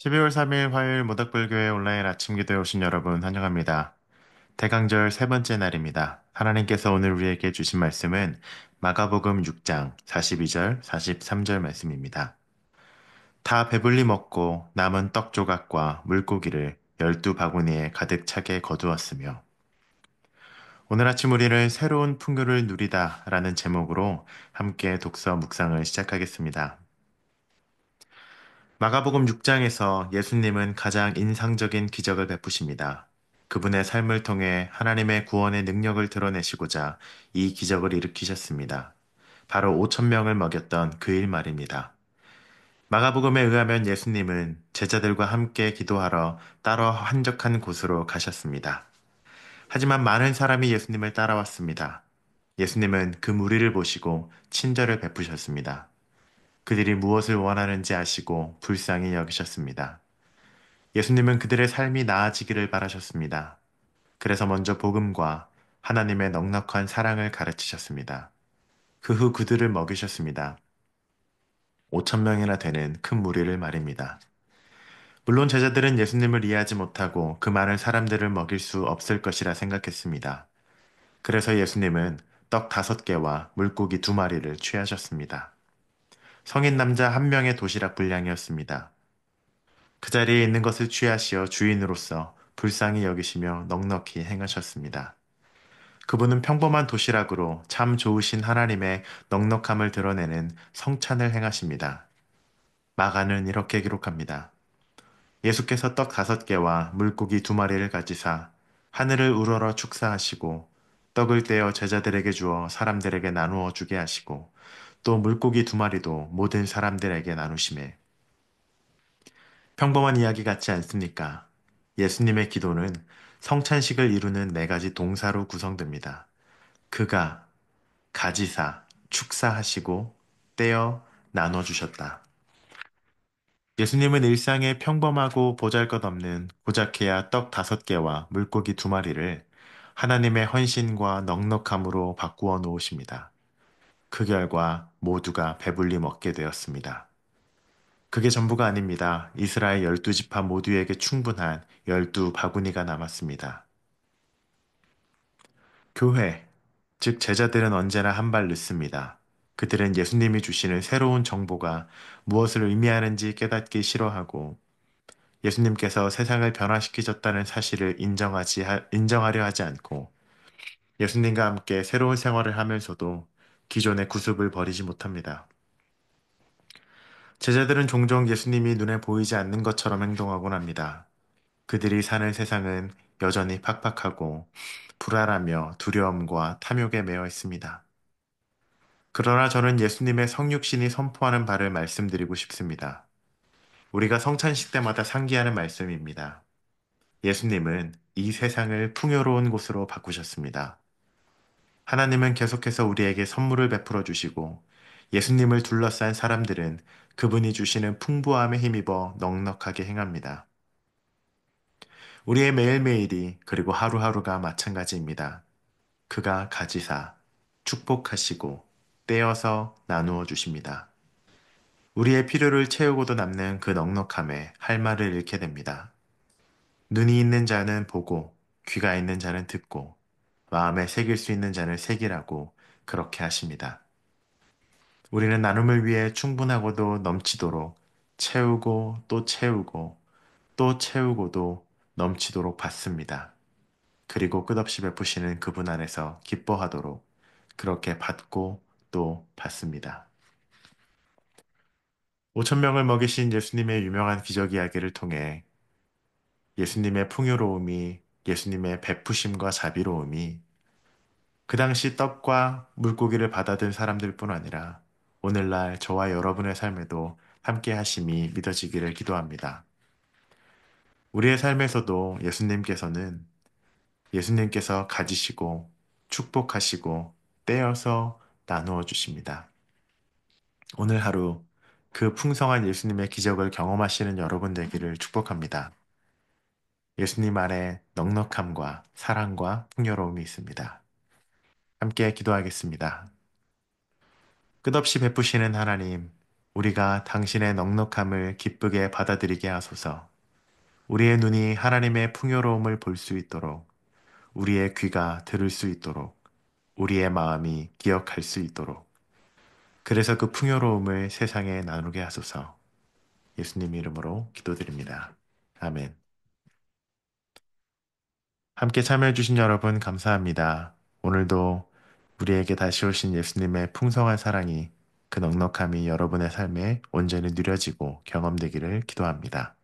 12월 3일 화요일 모닥불교회 온라인 아침 기도에 오신 여러분 환영합니다. 대강절 세 번째 날입니다. 하나님께서 오늘 우리에게 주신 말씀은 마가복음 6장 42절, 43절 말씀입니다. 다 배불리 먹고 남은 떡 조각과 물고기를 12바구니에 가득 차게 거두었으며 오늘 아침 우리는 새로운 풍요를 누리다 라는 제목으로 함께 독서 묵상을 시작하겠습니다. 마가복음 6장에서 예수님은 가장 인상적인 기적을 베푸십니다. 그분의 삶을 통해 하나님의 구원의 능력을 드러내시고자 이 기적을 일으키셨습니다. 바로 5천 명을 먹였던 그 일 말입니다. 마가복음에 의하면 예수님은 제자들과 함께 기도하러 따로 한적한 곳으로 가셨습니다. 하지만 많은 사람이 예수님을 따라왔습니다. 예수님은 그 무리를 보시고 친절을 베푸셨습니다. 그들이 무엇을 원하는지 아시고 불쌍히 여기셨습니다. 예수님은 그들의 삶이 나아지기를 바라셨습니다. 그래서 먼저 복음과 하나님의 넉넉한 사랑을 가르치셨습니다. 그 후 그들을 먹이셨습니다. 5천 명이나 되는 큰 무리를 말입니다. 물론 제자들은 예수님을 이해하지 못하고 그 많은 사람들을 먹일 수 없을 것이라 생각했습니다. 그래서 예수님은 떡 5개와 물고기 2마리를 취하셨습니다. 성인 남자 한 명의 도시락 분량이었습니다. 그 자리에 있는 것을 취하시어 주인으로서 불쌍히 여기시며 넉넉히 행하셨습니다. 그분은 평범한 도시락으로 참 좋으신 하나님의 넉넉함을 드러내는 성찬을 행하십니다. 마가는 이렇게 기록합니다. 예수께서 떡 5개와 물고기 2마리를 가지사 하늘을 우러러 축사하시고 떡을 떼어 제자들에게 주어 사람들에게 나누어 주게 하시고 또 물고기 2마리도 모든 사람들에게 나누시매 평범한 이야기 같지 않습니까? 예수님의 기도는 성찬식을 이루는 4가지 동사로 구성됩니다. 그가 가지사, 축사하시고 떼어 나눠주셨다. 예수님은 일상의 평범하고 보잘것없는 고작해야 떡 5개와 물고기 2마리를 하나님의 헌신과 넉넉함으로 바꾸어 놓으십니다. 그 결과 모두가 배불리 먹게 되었습니다. 그게 전부가 아닙니다. 이스라엘 12지파 모두에게 충분한 12바구니가 남았습니다. 교회, 즉 제자들은 언제나 한 발 늦습니다. 그들은 예수님이 주시는 새로운 정보가 무엇을 의미하는지 깨닫기 싫어하고 예수님께서 세상을 변화시키셨다는 사실을 인정하려 하지 않고 예수님과 함께 새로운 생활을 하면서도 기존의 구습을 버리지 못합니다. 제자들은 종종 예수님이 눈에 보이지 않는 것처럼 행동하곤 합니다. 그들이 사는 세상은 여전히 팍팍하고 불안하며 두려움과 탐욕에 매여 있습니다. 그러나 저는 예수님의 성육신이 선포하는 바를 말씀드리고 싶습니다. 우리가 성찬식 때마다 상기하는 말씀입니다. 예수님은 이 세상을 풍요로운 곳으로 바꾸셨습니다. 하나님은 계속해서 우리에게 선물을 베풀어 주시고 예수님을 둘러싼 사람들은 그분이 주시는 풍부함에 힘입어 넉넉하게 행합니다. 우리의 매일매일이 그리고 하루하루가 마찬가지입니다. 그가 가지사, 축복하시고 떼어서 나누어 주십니다. 우리의 필요를 채우고도 남는 그 넉넉함에 할 말을 잃게 됩니다. 눈이 있는 자는 보고, 귀가 있는 자는 듣고, 마음에 새길 수 있는 자는 새기라고 그렇게 하십니다. 우리는 나눔을 위해 충분하고도 넘치도록 채우고 또 채우고 또 채우고도 넘치도록 받습니다. 그리고 끝없이 베푸시는 그분 안에서 기뻐하도록 그렇게 받고 또 받습니다. 5천 명을 먹이신 예수님의 유명한 기적 이야기를 통해 예수님의 풍요로움이 예수님의 베푸심과 자비로움이 그 당시 떡과 물고기를 받아든 사람들뿐 아니라 오늘날 저와 여러분의 삶에도 함께 하심이 믿어지기를 기도합니다. 우리의 삶에서도 예수님께서 가지시고 축복하시고 떼어서 나누어 주십니다. 오늘 하루 그 풍성한 예수님의 기적을 경험하시는 여러분 되기를 축복합니다. 예수님 안에 넉넉함과 사랑과 풍요로움이 있습니다. 함께 기도하겠습니다. 끝없이 베푸시는 하나님, 우리가 당신의 넉넉함을 기쁘게 받아들이게 하소서. 우리의 눈이 하나님의 풍요로움을 볼 수 있도록, 우리의 귀가 들을 수 있도록, 우리의 마음이 기억할 수 있도록, 그래서 그 풍요로움을 세상에 나누게 하소서. 예수님 이름으로 기도드립니다. 아멘. 함께 참여해주신 여러분 감사합니다. 오늘도 우리에게 다시 오신 예수님의 풍성한 사랑이 그 넉넉함이 여러분의 삶에 온전히 누려지고 경험되기를 기도합니다.